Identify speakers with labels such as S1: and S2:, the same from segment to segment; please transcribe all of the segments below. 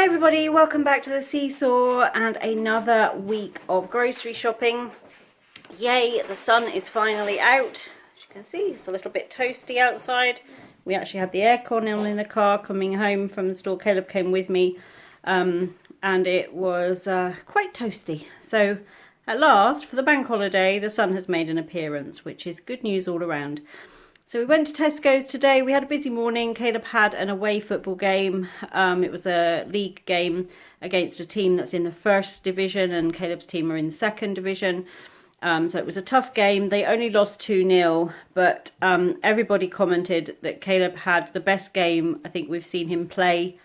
S1: everybody, welcome back to the SeeSaw and another week of grocery shopping. Yay, the sun is finally out. As you can see, it's a little bit toasty outside. We actually had the aircon on in the car coming home from the store. Caleb came with me and it was quite toasty. So at last, for the bank holiday, the sun has made an appearance, which is good news all around. So we went to Tesco's today. We had a busy morning. Caleb had an away football game. It was a league game against a team that's in the first division and Caleb's team are in the second division. So it was a tough game. They only lost 2-0, but everybody commented that Caleb had the best game I think we've seen him play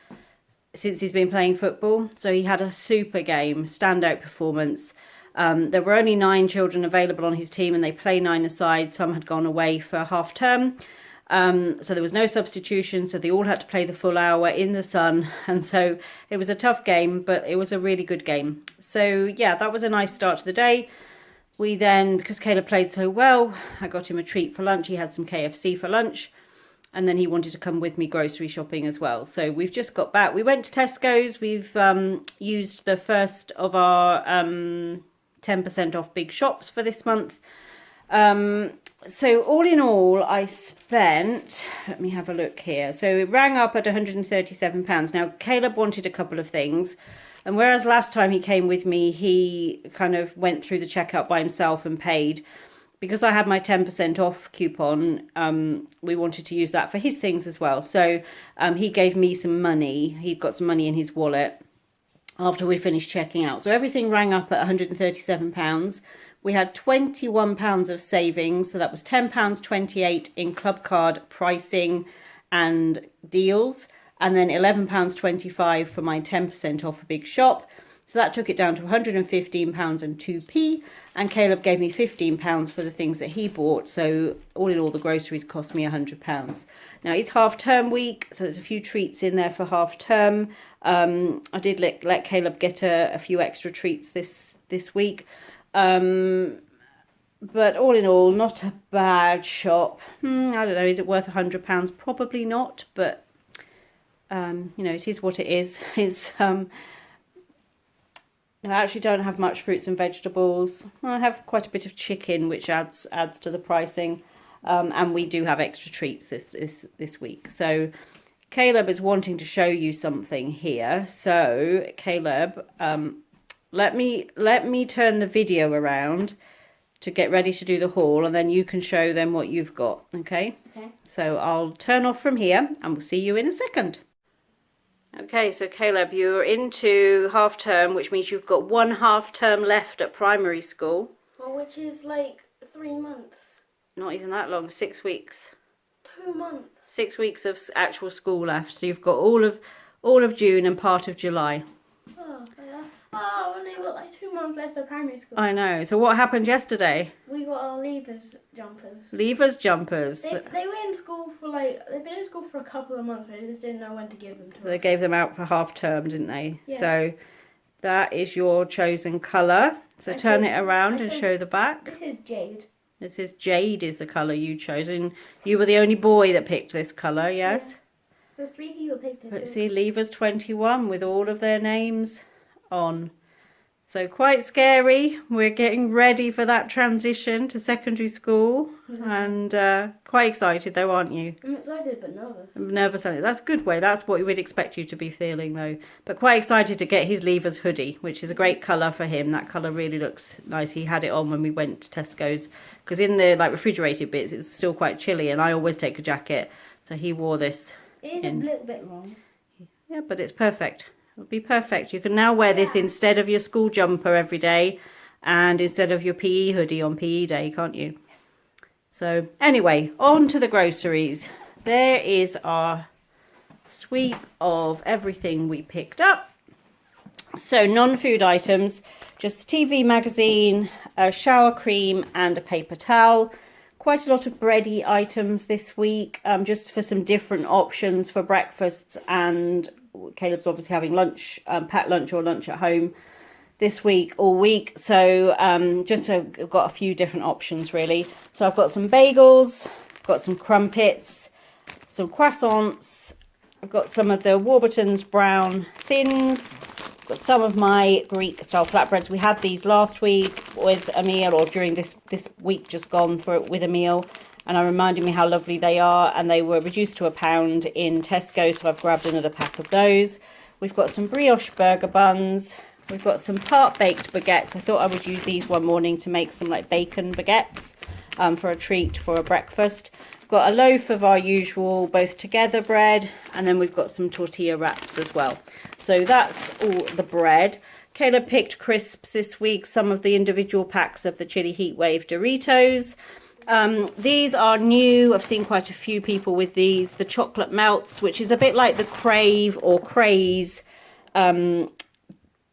S1: since he's been playing football. So he had a super game, standout performance. There were only 9 children available on his team and they play 9 aside. Some had gone away for half term. So there was no substitution. So they all had to play the full hour in the sun. And so it was a tough game, but it was a really good game. So yeah, that was a nice start to the day. We then, because Caleb played so well, I got him a treat for lunch. He had some KFC for lunch. And then he wanted to come with me grocery shopping as well. So we've just got back. We went to Tesco's. We've used the first of our 10% off big shops for this month. So all in all, I spent, let me have a look here. So it rang up at £137. Now, Caleb wanted a couple of things. And whereas last time he came with me, he kind of went through the checkout by himself and paid. Because I had my 10% off coupon, we wanted to use that for his things as well. So he gave me some money. He got some money in his wallet after we finished checking out. So everything rang up at £137. We had £21 of savings. So that was £10.28 in Clubcard pricing and deals. And then £11.25 for my 10% off a big shop. So that took it down to £115 and 2p. And Caleb gave me £15 for the things that he bought. So all in all, the groceries cost me £100. Now, it's half-term week, so there's a few treats in there for half-term. I did let Caleb get a few extra treats this week. But all in all, not a bad shop. I don't know, is it worth £100? Probably not, but, you know, it is what it is. It's... I actually don't have much fruits and vegetables. I have quite a bit of chicken, which adds to the pricing. And we do have extra treats this week. So Caleb is wanting to show you something here. So Caleb, let me turn the video around to get ready to do the haul, and then you can show them what you've got. Okay? Okay. So I'll turn off from here, and we'll see you in a second. Okay, so Caleb, you're into half term, which means you've got 1 half term left at primary school.
S2: Well, which is like 3 months.
S1: Not even that long, 6 weeks.
S2: 2 months.
S1: 6 weeks of actual school left. So you've got all of June and part of July.
S2: Oh, yeah. Oh, and they've got like 2 months left of primary school.
S1: I know. So what happened yesterday?
S2: We got our leavers jumpers.
S1: Leavers jumpers.
S2: They were in school for they've been in school for a couple of months, but they just didn't know when to give them to us.
S1: They gave them out for half term, didn't they?
S2: Yeah.
S1: So that is your chosen colour. So turn it around and show the back.
S2: This is jade.
S1: This is jade is the colour you chose. And you were the only boy that picked this colour, yes?
S2: Yeah. There's 3 people picked it.
S1: Let's see, Leavers 21 with all of their names on. So quite scary. We're getting ready for that transition to secondary school. And quite excited though, aren't you?
S2: I'm excited but nervous.
S1: I'm nervous. That's a good way. That's what we would expect you to be feeling though. But quite excited to get his Leavers hoodie, which is a great colour for him. That colour really looks nice. He had it on when we went to Tesco's. Because in the refrigerated bits, it's still quite chilly. And I always take a jacket. So he wore this.
S2: It is a little bit long.
S1: Yeah, but it's perfect. It'll be perfect. You can now wear this instead of your school jumper every day and instead of your PE hoodie on PE day, can't you? Yes. So anyway, on to the groceries. There is our sweep of everything we picked up. So non-food items, just the TV magazine, a shower cream and a paper towel. Quite a lot of bready items this week, just for some different options for breakfasts, and Caleb's obviously having lunch, packed lunch or lunch at home this week, all week. So I've got a few different options really. So I've got some bagels, got some crumpets, some croissants, I've got some of the Warburton's brown thins. I've got some of my Greek style flatbreads. We had these last week with a meal, or during this week just gone with a meal. And I reminded me how lovely they are, and they were reduced to £1 in Tesco, so I've grabbed another pack of those. We've got some brioche burger buns. We've got some part baked baguettes. I thought I would use these one morning to make some like bacon baguettes for a treat for a breakfast. We've got a loaf of our usual both together bread, and then we've got some tortilla wraps as well. So that's all the bread. Kayla picked crisps this week, some of the individual packs of the Chili Heatwave Doritos. These are new. I've seen quite a few people with these. The chocolate melts, which is a bit like the Crave or Craze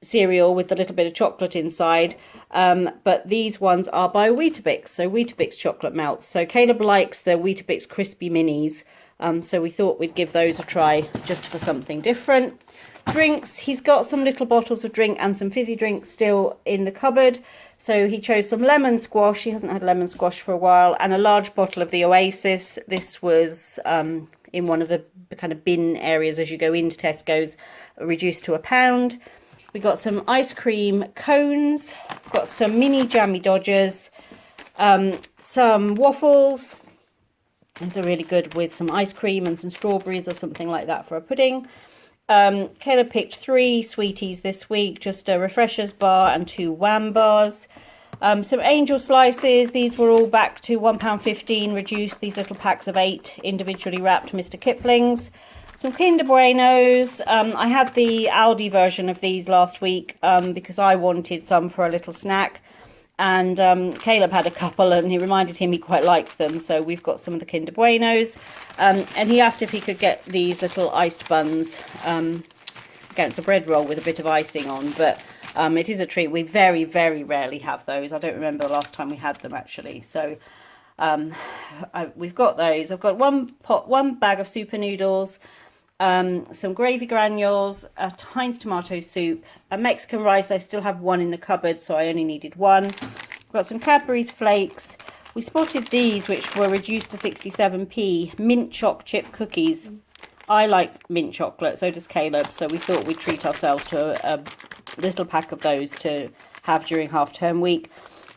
S1: cereal with a little bit of chocolate inside. But these ones are by Weetabix. So Weetabix chocolate melts. So Caleb likes the Weetabix crispy minis. So we thought we'd give those a try just for something different. Drinks, he's got some little bottles of drink and some fizzy drinks still in the cupboard. So he chose some lemon squash. He hasn't had lemon squash for a while. And a large bottle of the Oasis. This was in one of the kind of bin areas as you go into Tesco's, reduced to £1. We got some ice cream cones. Got some mini jammy Dodgers. Some waffles. These are really good with some ice cream and some strawberries or something like that for a pudding. Kayla picked 3 sweeties this week, just a Refreshers bar and 2 Wham bars. Some Angel slices, these were all back to £1.15 reduced, these little packs of 8 individually wrapped Mr. Kipling's. Some Kinder Buenos. I had the Aldi version of these last week because I wanted some for a little snack. And Caleb had a couple and he reminded him he quite likes them. So we've got some of the Kinder Buenos. And he asked if he could get these little iced buns. Again, it's a bread roll with a bit of icing on. But it is a treat. We very, very rarely have those. I don't remember the last time we had them actually. So we've got those. I've got one bag of super noodles. Some gravy granules, a Heinz tomato soup, a Mexican rice. I still have one in the cupboard, so I only needed one. I've got some Cadbury's flakes. We spotted these, which were reduced to 67p, mint choc chip cookies. I like mint chocolate, so does Caleb, so we thought we'd treat ourselves to a little pack of those to have during half-term week.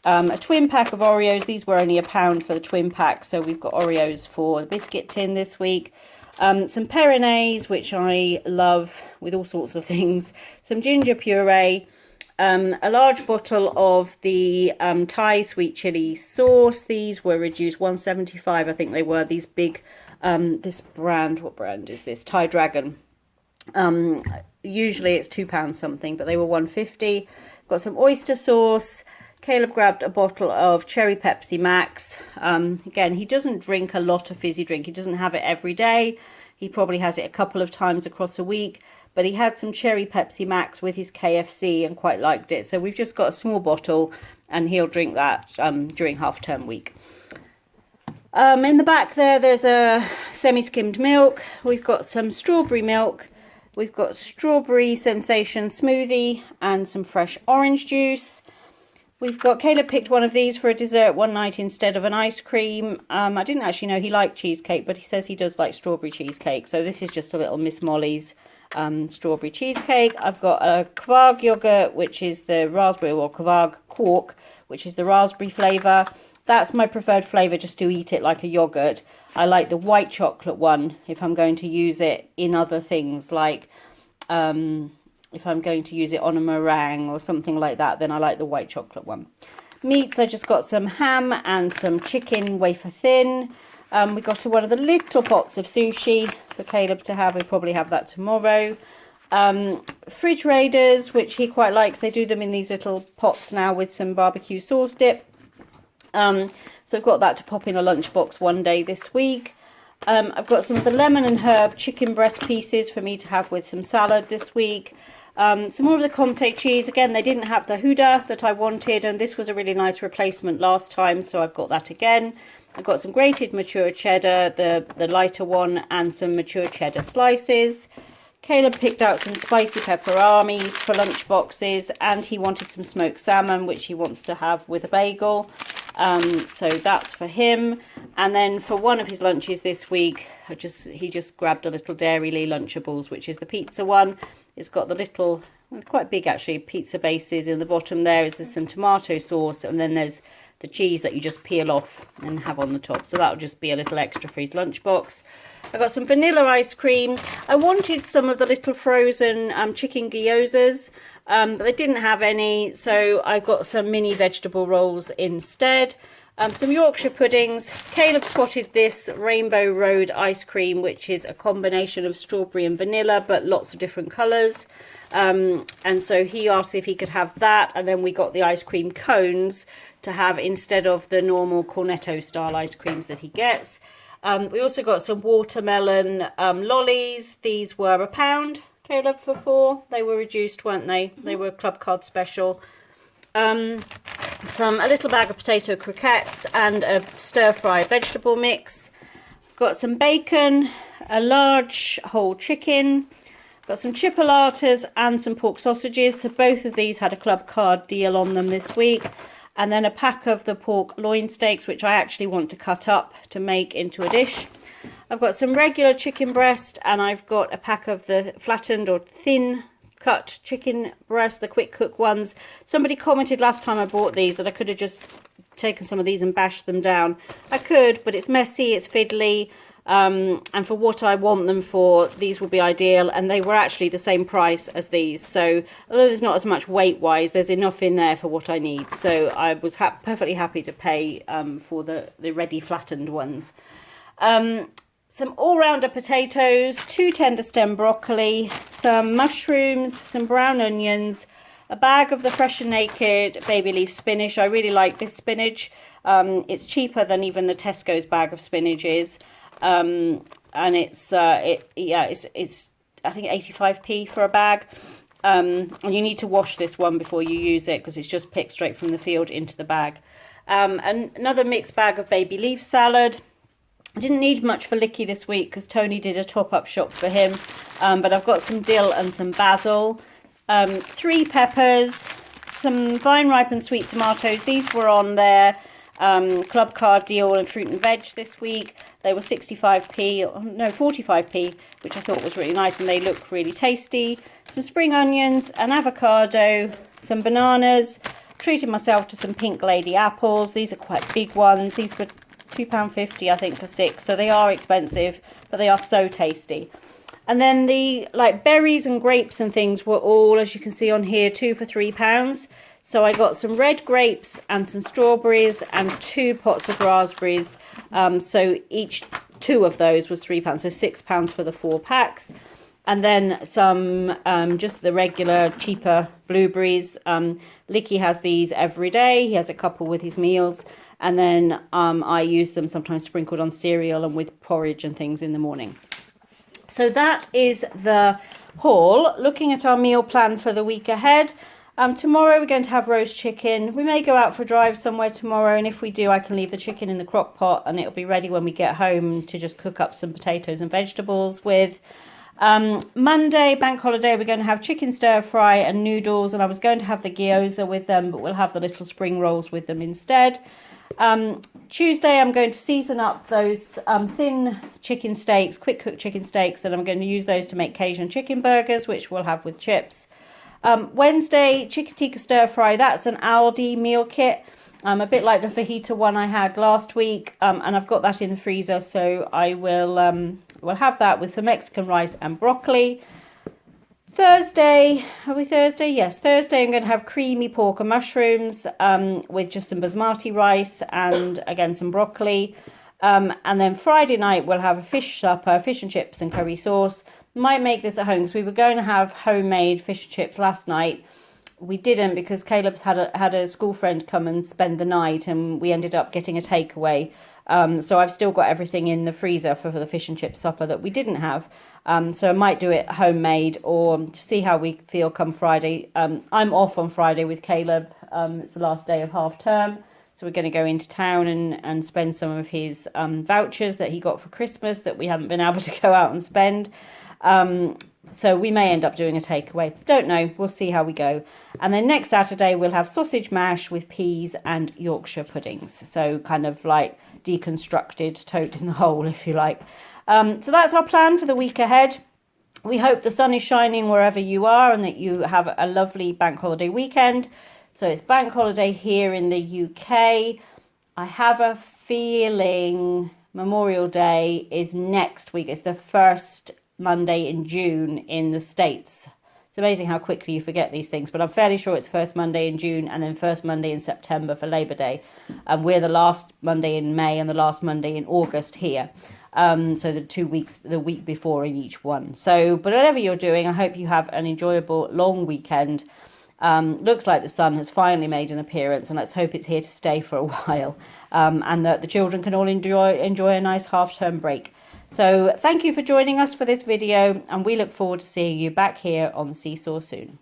S1: A twin pack of Oreos. These were only £1 for the twin pack, so we've got Oreos for the biscuit tin this week. Some Peronaise, which I love with all sorts of things. Some ginger puree. A large bottle of the Thai sweet chili sauce. These were reduced £1.75, I think they were. These big, this brand, what brand is this? Thai Dragon. Usually it's £2 something, but they were £1.50. Got some oyster sauce. Caleb grabbed a bottle of Cherry Pepsi Max. Again, he doesn't drink a lot of fizzy drink. He doesn't have it every day. He probably has it a couple of times across a week. But he had some Cherry Pepsi Max with his KFC and quite liked it. So we've just got a small bottle and he'll drink that during half-term week. In the back there's a semi-skimmed milk. We've got some strawberry milk. We've got strawberry sensation smoothie and some fresh orange juice. We've got, Caleb picked one of these for a dessert one night instead of an ice cream. I didn't actually know he liked cheesecake, but he says he does like strawberry cheesecake. So this is just a little Miss Molly's strawberry cheesecake. I've got a Kvarg yogurt, which is the raspberry, or Kvarg Quark, which is the raspberry flavour. That's my preferred flavour, just to eat it like a yogurt. I like the white chocolate one if I'm going to use it in other things, like if I'm going to use it on a meringue or something like that, then I like the white chocolate one. Meats, I just got some ham and some chicken wafer thin. We got one of the little pots of sushi for Caleb to have. We'll probably have that tomorrow. Fridge Raiders, which he quite likes. They do them in these little pots now with some barbecue sauce dip. So I've got that to pop in a lunchbox one day this week. I've got some of the lemon and herb chicken breast pieces for me to have with some salad this week. Some more of the Comté cheese. Again, they didn't have the Huda that I wanted, and this was a really nice replacement last time, so I've got that again. I've got some grated mature cheddar, the lighter one, and some mature cheddar slices. Caleb picked out some spicy pepperamis for lunch boxes, and he wanted some smoked salmon, which he wants to have with a bagel. So that's for him. And then for one of his lunches this week, he just grabbed a little Dairy Lunchables, which is the pizza one. It's got the little, quite big actually, pizza bases in the bottom there. There's some tomato sauce, and then there's the cheese that you just peel off and have on the top. So that'll just be a little extra for his lunchbox. I got some vanilla ice cream. I wanted some of the little frozen chicken gyozas, but they didn't have any, so I got some mini vegetable rolls instead. Some Yorkshire puddings. Caleb spotted this Rainbow Road ice cream, which is a combination of strawberry and vanilla, but lots of different colours. And so he asked if he could have that, and then we got the ice cream cones to have instead of the normal Cornetto style ice creams that he gets. We also got some watermelon lollies. These were £1, Caleb, for 4. They were reduced, weren't they? They were Clubcard special. A little bag of potato croquettes and a stir-fry vegetable mix. Got some bacon, a large whole chicken. Got some chipolatas and some pork sausages. So both of these had a Clubcard deal on them this week. And then a pack of the pork loin steaks, which I actually want to cut up to make into a dish. I've got some regular chicken breast, and I've got a pack of the flattened or thin cut chicken breast, the quick cook ones. Somebody commented last time I bought these that I could have just taken some of these and bashed them down. I could, but it's messy, it's fiddly. And for what I want them for, these would be ideal, and they were actually the same price as these. So although there's not as much weight wise, there's enough in there for what I need. So I was perfectly happy to pay for the ready flattened ones. Some all-rounder potatoes, 2 tender stem broccoli, some mushrooms, some brown onions, a bag of the Fresh and Naked baby leaf spinach. I really like this spinach. It's cheaper than even the Tesco's bag of spinach is. And it's I think 85p for a bag. And you need to wash this one before you use it, because it's just picked straight from the field into the bag. And another mixed bag of baby leaf salad. I didn't need much for Licky this week because Tony did a top-up shop for him. But I've got some dill and some basil. 3 peppers, some vine-ripened sweet tomatoes. These were on their Clubcard deal and fruit and veg this week. They were 45p, which I thought was really nice, and they look really tasty. Some spring onions, an avocado, some bananas. Treated myself to some Pink Lady apples. These are quite big ones. These were £2.50 I think for 6, so they are expensive, but they are so tasty. And then the berries and grapes and things were all, as you can see on here, 2 for £3. So I got some red grapes and some strawberries and 2 pots of raspberries. So each 2 of those was £3, so £6 for the 4 packs. And then some just the regular cheaper blueberries. Licky has these every day. He has a couple with his meals. And then I use them sometimes sprinkled on cereal and with porridge and things in the morning. So that is the haul. Looking at our meal plan for the week ahead. Tomorrow we're going to have roast chicken. We may go out for a drive somewhere tomorrow, and if we do, I can leave the chicken in the crock pot and it'll be ready when we get home to just cook up some potatoes and vegetables with. Monday, bank holiday, we're going to have chicken stir fry and noodles, and I was going to have the gyoza with them, but we'll have the little spring rolls with them instead. Tuesday I'm going to season up those thin chicken steaks, quick cook chicken steaks, and I'm going to use those to make Cajun chicken burgers, which we'll have with chips. Wednesday, chicken tikka stir fry. That's an Aldi meal kit, a bit like the fajita one I had last week, and I've got that in the freezer, so I will have that with some Mexican rice and broccoli. Thursday, are we Thursday? Yes, Thursday I'm going to have creamy pork and mushrooms with just some basmati rice and again some broccoli. And then Friday night we'll have a fish supper, fish and chips and curry sauce. Might make this at home because we were going to have homemade fish and chips last night. We didn't because Caleb's had a school friend come and spend the night, and we ended up getting a takeaway. So I've still got everything in the freezer for the fish and chip supper that we didn't have. So I might do it homemade or to see how we feel come Friday. I'm off on Friday with Caleb. It's the last day of half term. So we're going to go into town and spend some of his vouchers that he got for Christmas that we haven't been able to go out and spend. So we may end up doing a takeaway. Don't know. We'll see how we go. And then next Saturday, we'll have sausage mash with peas and Yorkshire puddings. So kind of like deconstructed, toad in the hole, if you like. So that's our plan for the week ahead. We hope the sun is shining wherever you are and that you have a lovely bank holiday weekend. So it's bank holiday here in the UK. I have a feeling Memorial Day is next week. It's the first Monday in June in the States. It's amazing how quickly you forget these things, but I'm fairly sure it's first Monday in June and then first Monday in September for Labor Day. And we're the last Monday in May and the last Monday in August here. So the 2 weeks, the week before in each one. So, but whatever you're doing, I hope you have an enjoyable long weekend. Looks like the sun has finally made an appearance, and let's hope it's here to stay for a while, and that the children can all enjoy a nice half-term break. So thank you for joining us for this video, and we look forward to seeing you back here on the SeeSaw soon.